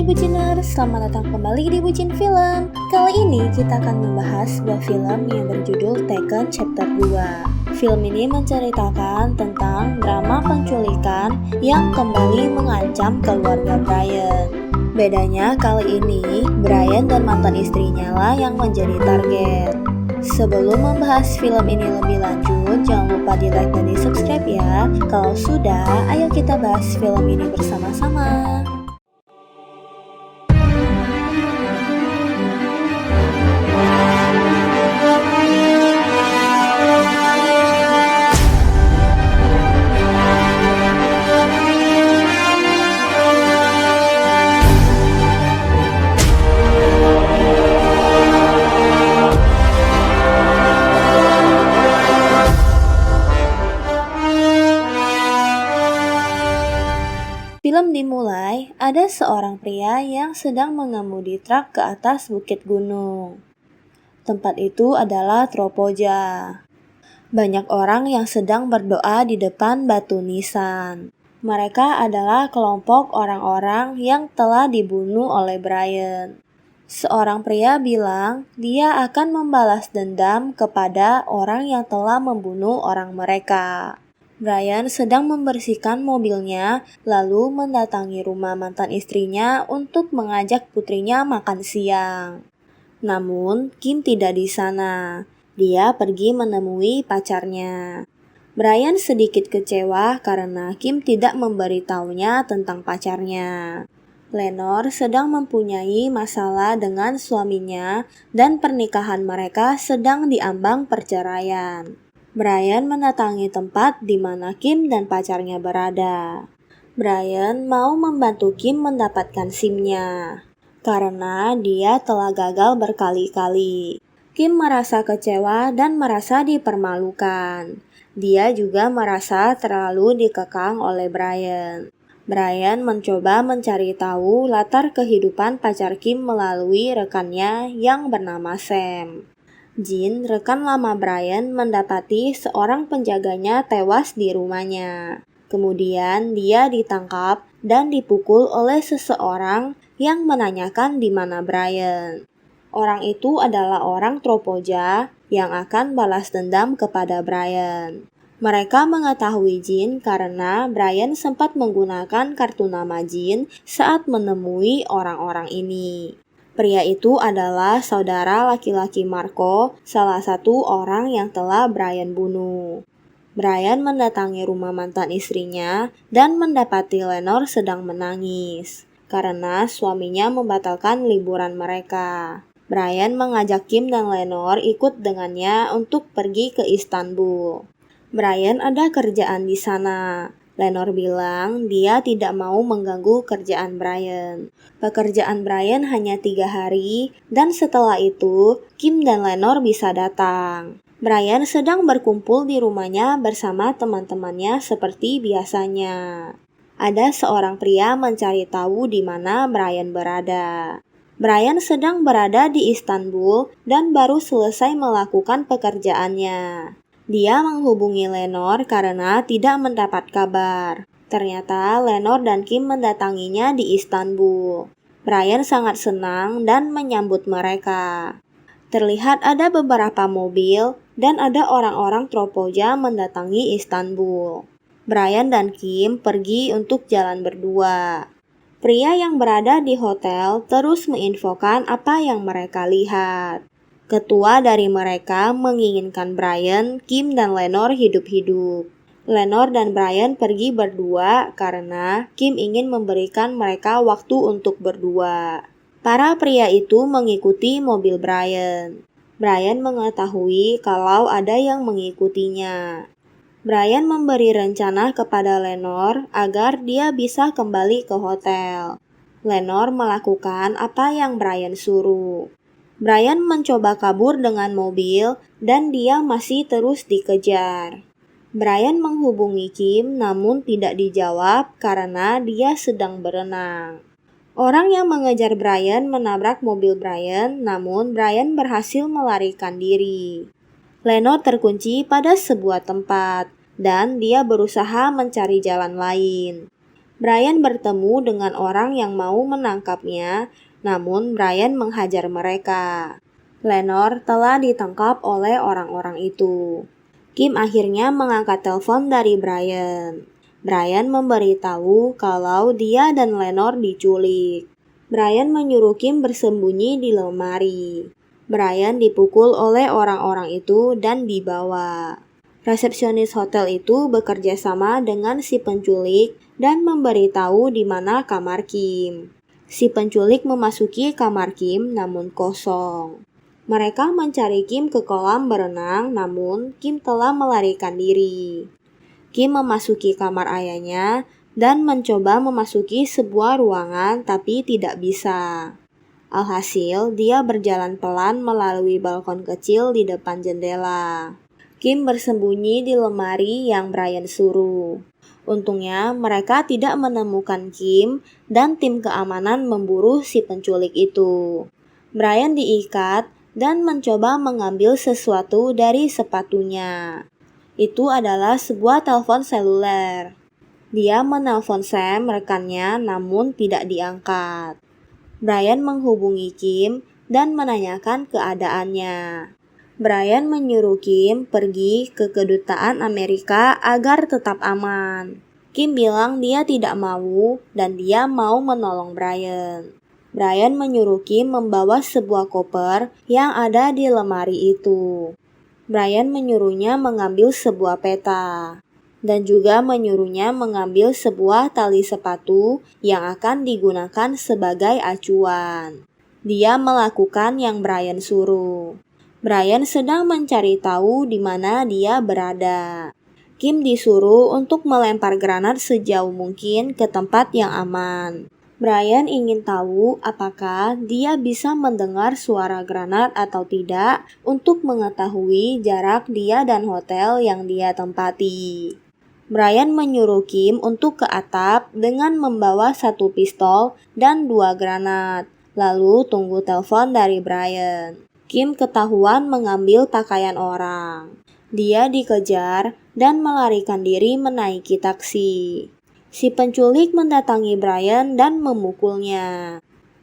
Hai Buciners, selamat datang kembali di Bucin Film. Kali ini kita akan membahas sebuah film yang berjudul Taken Chapter 2. Film ini menceritakan tentang drama penculikan yang kembali mengancam keluarga Brian. Bedanya kali ini, Brian dan mantan istrinya lah yang menjadi target. Sebelum membahas film ini lebih lanjut, jangan lupa di like dan di subscribe ya. Kalau sudah, ayo kita bahas film ini bersama-sama. Film dimulai, ada seorang pria yang sedang mengemudi truk ke atas bukit gunung. Tempat itu adalah Tropoja. Banyak orang yang sedang berdoa di depan batu nisan. Mereka adalah kelompok orang-orang yang telah dibunuh oleh Brian. Seorang pria bilang dia akan membalas dendam kepada orang yang telah membunuh orang mereka. Brian sedang membersihkan mobilnya, lalu mendatangi rumah mantan istrinya untuk mengajak putrinya makan siang. Namun, Kim tidak di sana. Dia pergi menemui pacarnya. Brian sedikit kecewa karena Kim tidak memberitahunya tentang pacarnya. Lenore sedang mempunyai masalah dengan suaminya dan pernikahan mereka sedang diambang perceraian. Brian mendatangi tempat di mana Kim dan pacarnya berada. Brian mau membantu Kim mendapatkan SIM-nya, karena dia telah gagal berkali-kali. Kim merasa kecewa dan merasa dipermalukan. Dia juga merasa terlalu dikekang oleh Brian. Brian mencoba mencari tahu latar kehidupan pacar Kim melalui rekannya yang bernama Sam. Jin, rekan lama Brian, mendapati seorang penjaganya tewas di rumahnya. Kemudian dia ditangkap dan dipukul oleh seseorang yang menanyakan di mana Brian. Orang itu adalah orang Tropoja yang akan balas dendam kepada Brian. Mereka mengetahui Jin karena Brian sempat menggunakan kartu nama Jin saat menemui orang-orang ini. Pria itu adalah saudara laki-laki Marco, salah satu orang yang telah Brian bunuh. Brian mendatangi rumah mantan istrinya dan mendapati Lenore sedang menangis karena suaminya membatalkan liburan mereka. Brian mengajak Kim dan Lenore ikut dengannya untuk pergi ke Istanbul. Brian ada kerjaan di sana. Lenore bilang dia tidak mau mengganggu kerjaan Brian. Pekerjaan Brian hanya 3 hari, dan setelah itu, Kim dan Lenore bisa datang. Brian sedang berkumpul di rumahnya bersama teman-temannya seperti biasanya. Ada seorang pria mencari tahu di mana Brian berada. Brian sedang berada di Istanbul dan baru selesai melakukan pekerjaannya. Dia menghubungi Lenore karena tidak mendapat kabar. Ternyata Lenore dan Kim mendatanginya di Istanbul. Brian sangat senang dan menyambut mereka. Terlihat ada beberapa mobil dan ada orang-orang Tropoja mendatangi Istanbul. Brian dan Kim pergi untuk jalan berdua. Pria yang berada di hotel terus menginfokan apa yang mereka lihat. Ketua dari mereka menginginkan Brian, Kim, dan Lenore hidup-hidup. Lenore dan Brian pergi berdua karena Kim ingin memberikan mereka waktu untuk berdua. Para pria itu mengikuti mobil Brian. Brian mengetahui kalau ada yang mengikutinya. Brian memberi rencana kepada Lenore agar dia bisa kembali ke hotel. Lenore melakukan apa yang Brian suruh. Brian mencoba kabur dengan mobil dan dia masih terus dikejar. Brian menghubungi Kim namun tidak dijawab karena dia sedang berenang. Orang yang mengejar Brian menabrak mobil Brian, namun Brian berhasil melarikan diri. Lenore terkunci pada sebuah tempat dan dia berusaha mencari jalan lain. Brian bertemu dengan orang yang mau menangkapnya, namun Brian menghajar mereka. Lenore telah ditangkap oleh orang-orang itu. Kim akhirnya mengangkat telepon dari Brian. Brian memberitahu kalau dia dan Lenore diculik. Brian menyuruh Kim bersembunyi di lemari. Brian dipukul oleh orang-orang itu dan dibawa. Resepsionis hotel itu bekerja sama dengan si penculik dan memberitahu di mana kamar Kim. Si penculik memasuki kamar Kim namun kosong. Mereka mencari Kim ke kolam berenang namun Kim telah melarikan diri. Kim memasuki kamar ayahnya dan mencoba memasuki sebuah ruangan tapi tidak bisa. Alhasil, dia berjalan pelan melalui balkon kecil di depan jendela. Kim bersembunyi di lemari yang Brian suruh. Untungnya, mereka tidak menemukan Kim dan tim keamanan memburu si penculik itu. Brian diikat dan mencoba mengambil sesuatu dari sepatunya. Itu adalah sebuah telepon seluler. Dia menelpon Sam, rekannya, namun tidak diangkat. Brian menghubungi Kim dan menanyakan keadaannya. Brian menyuruh Kim pergi ke kedutaan Amerika agar tetap aman. Kim bilang dia tidak mau dan dia mau menolong Brian. Brian menyuruh Kim membawa sebuah koper yang ada di lemari itu. Brian menyuruhnya mengambil sebuah peta. Dan juga menyuruhnya mengambil sebuah tali sepatu yang akan digunakan sebagai acuan. Dia melakukan yang Brian suruh. Brian sedang mencari tahu di mana dia berada. Kim disuruh untuk melempar granat sejauh mungkin ke tempat yang aman. Brian ingin tahu apakah dia bisa mendengar suara granat atau tidak untuk mengetahui jarak dia dan hotel yang dia tempati. Brian menyuruh Kim untuk ke atap dengan membawa satu pistol dan 2 granat, lalu tunggu telepon dari Brian. Kim ketahuan mengambil pakaian orang. Dia dikejar dan melarikan diri menaiki taksi. Si penculik mendatangi Brian dan memukulnya.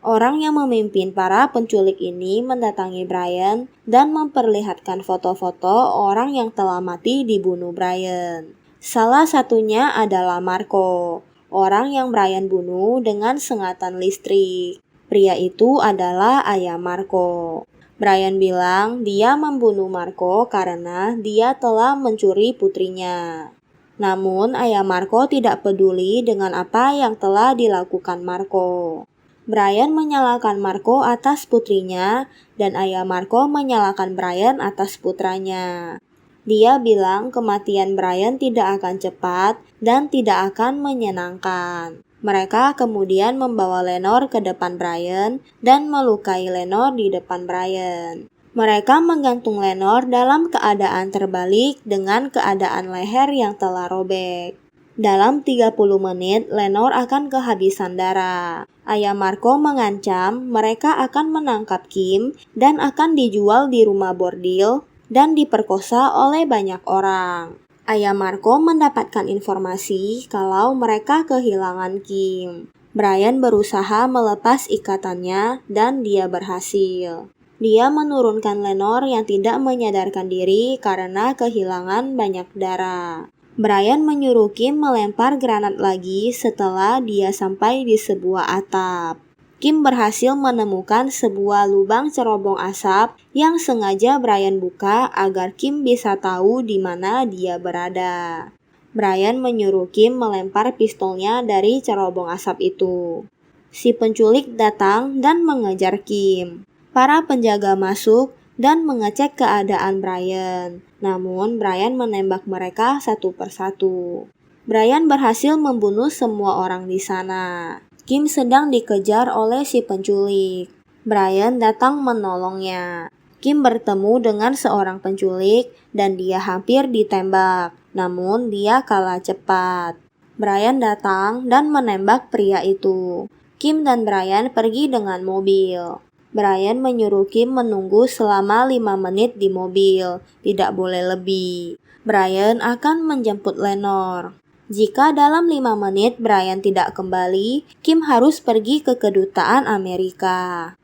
Orang yang memimpin para penculik ini mendatangi Brian dan memperlihatkan foto-foto orang yang telah mati dibunuh Brian. Salah satunya adalah Marco, orang yang Brian bunuh dengan sengatan listrik. Pria itu adalah ayah Marco. Brian bilang dia membunuh Marco karena dia telah mencuri putrinya. Namun ayah Marco tidak peduli dengan apa yang telah dilakukan Marco. Brian menyalahkan Marco atas putrinya dan ayah Marco menyalahkan Brian atas putranya. Dia bilang kematian Brian tidak akan cepat dan tidak akan menyenangkan. Mereka kemudian membawa Lenore ke depan Brian dan melukai Lenore di depan Brian. Mereka menggantung Lenore dalam keadaan terbalik dengan keadaan leher yang telah robek. Dalam 30 menit, Lenore akan kehabisan darah. Ayah Marco mengancam mereka akan menangkap Kim dan akan dijual di rumah bordil dan diperkosa oleh banyak orang. Ayah Marco mendapatkan informasi kalau mereka kehilangan Kim. Brian berusaha melepas ikatannya dan dia berhasil. Dia menurunkan Lenore yang tidak menyadarkan diri karena kehilangan banyak darah. Brian menyuruh Kim melempar granat lagi setelah dia sampai di sebuah atap. Kim berhasil menemukan sebuah lubang cerobong asap yang sengaja Brian buka agar Kim bisa tahu di mana dia berada. Brian menyuruh Kim melempar pistolnya dari cerobong asap itu. Si penculik datang dan mengejar Kim. Para penjaga masuk dan mengecek keadaan Brian. Namun Brian menembak mereka satu persatu. Brian berhasil membunuh semua orang di sana. Kim sedang dikejar oleh si penculik. Brian datang menolongnya. Kim bertemu dengan seorang penculik dan dia hampir ditembak, namun dia kalah cepat. Brian datang dan menembak pria itu. Kim dan Brian pergi dengan mobil. Brian menyuruh Kim menunggu selama 5 menit di mobil, tidak boleh lebih. Brian akan menjemput Lenore. Jika dalam 5 menit Brian tidak kembali, Kim harus pergi ke kedutaan Amerika.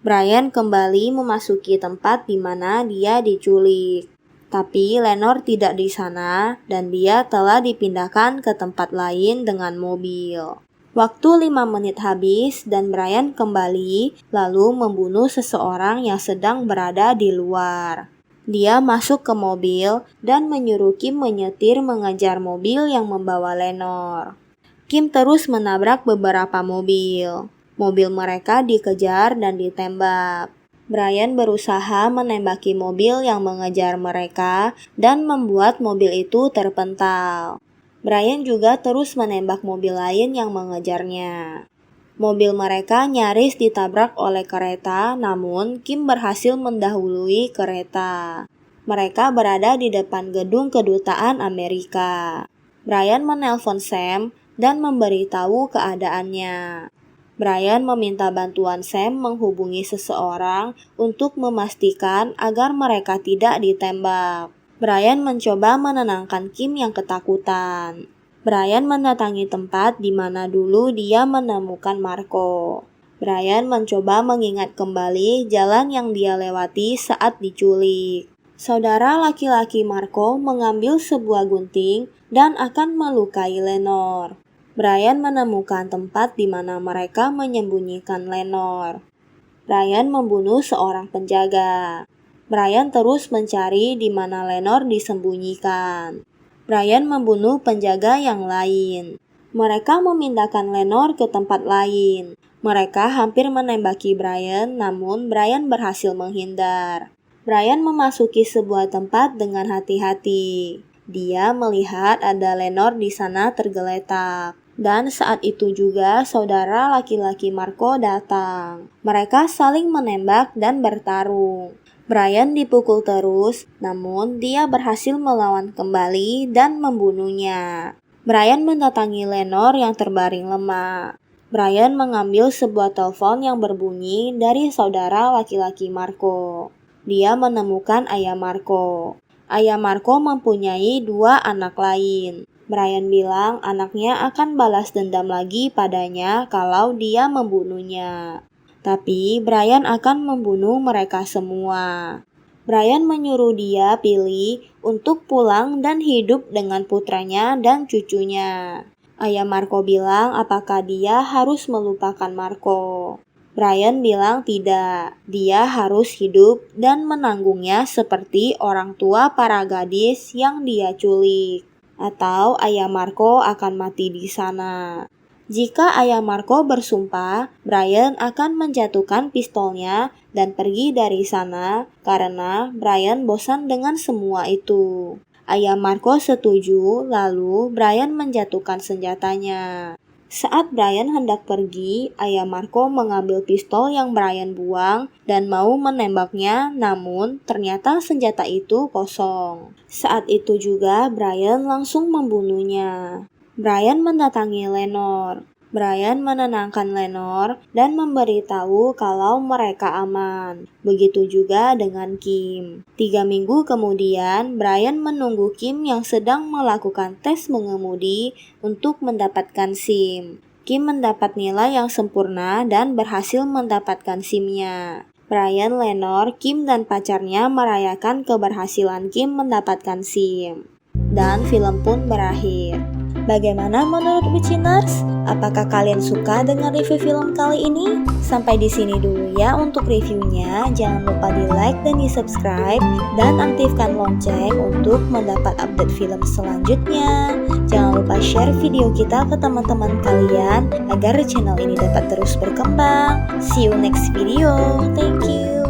Brian kembali memasuki tempat di mana dia diculik. Tapi Lenore tidak di sana dan dia telah dipindahkan ke tempat lain dengan mobil. Waktu 5 menit habis dan Brian kembali lalu membunuh seseorang yang sedang berada di luar. Dia masuk ke mobil dan menyuruh Kim menyetir mengejar mobil yang membawa Lenore. Kim terus menabrak beberapa mobil. Mobil mereka dikejar dan ditembak. Brian berusaha menembaki mobil yang mengejar mereka dan membuat mobil itu terpental. Brian juga terus menembak mobil lain yang mengejarnya. Mobil mereka nyaris ditabrak oleh kereta, namun Kim berhasil mendahului kereta. Mereka berada di depan gedung kedutaan Amerika. Brian menelpon Sam dan memberitahu keadaannya. Brian meminta bantuan Sam menghubungi seseorang untuk memastikan agar mereka tidak ditembak. Brian mencoba menenangkan Kim yang ketakutan. Brian mendatangi tempat di mana dulu dia menemukan Marco. Brian mencoba mengingat kembali jalan yang dia lewati saat diculik. Saudara laki-laki Marco mengambil sebuah gunting dan akan melukai Lenore. Brian menemukan tempat di mana mereka menyembunyikan Lenore. Brian membunuh seorang penjaga. Brian terus mencari di mana Lenore disembunyikan. Brian membunuh penjaga yang lain. Mereka memindahkan Lenore ke tempat lain. Mereka hampir menembaki Brian, namun Brian berhasil menghindar. Brian memasuki sebuah tempat dengan hati-hati. Dia melihat ada Lenore di sana tergeletak. Dan saat itu juga saudara laki-laki Marco datang. Mereka saling menembak dan bertarung. Brian dipukul terus, namun dia berhasil melawan kembali dan membunuhnya. Brian mendatangi Lenore yang terbaring lemah. Brian mengambil sebuah telepon yang berbunyi dari saudara laki-laki Marco. Dia menemukan ayah Marco. Ayah Marco mempunyai 2 anak lain. Brian bilang anaknya akan balas dendam lagi padanya kalau dia membunuhnya. Tapi Brian akan membunuh mereka semua. Brian menyuruh dia pilih untuk pulang dan hidup dengan putranya dan cucunya. Ayah Marco bilang apakah dia harus melupakan Marco. Brian bilang tidak, dia harus hidup dan menanggungnya seperti orang tua para gadis yang dia culik. Atau ayah Marco akan mati di sana. Jika ayah Marco bersumpah, Brian akan menjatuhkan pistolnya dan pergi dari sana karena Brian bosan dengan semua itu. Ayah Marco setuju, lalu Brian menjatuhkan senjatanya. Saat Brian hendak pergi, ayah Marco mengambil pistol yang Brian buang dan mau menembaknya, namun ternyata senjata itu kosong. Saat itu juga Brian langsung membunuhnya. Brian mendatangi Lenore. Brian menenangkan Lenore dan memberitahu kalau mereka aman. Begitu juga dengan Kim. 3 minggu kemudian, Brian menunggu Kim yang sedang melakukan tes mengemudi untuk mendapatkan SIM. Kim mendapat nilai yang sempurna dan berhasil mendapatkan SIM-nya. Brian, Lenore, Kim, dan pacarnya merayakan keberhasilan Kim mendapatkan SIM. Dan film pun berakhir. Bagaimana menurut Buciners? Apakah kalian suka dengan review film kali ini? Sampai di sini dulu ya untuk reviewnya. Jangan lupa di like dan di subscribe dan aktifkan lonceng untuk mendapat update film selanjutnya. Jangan lupa share video kita ke teman-teman kalian agar channel ini dapat terus berkembang. See you next video. Thank you.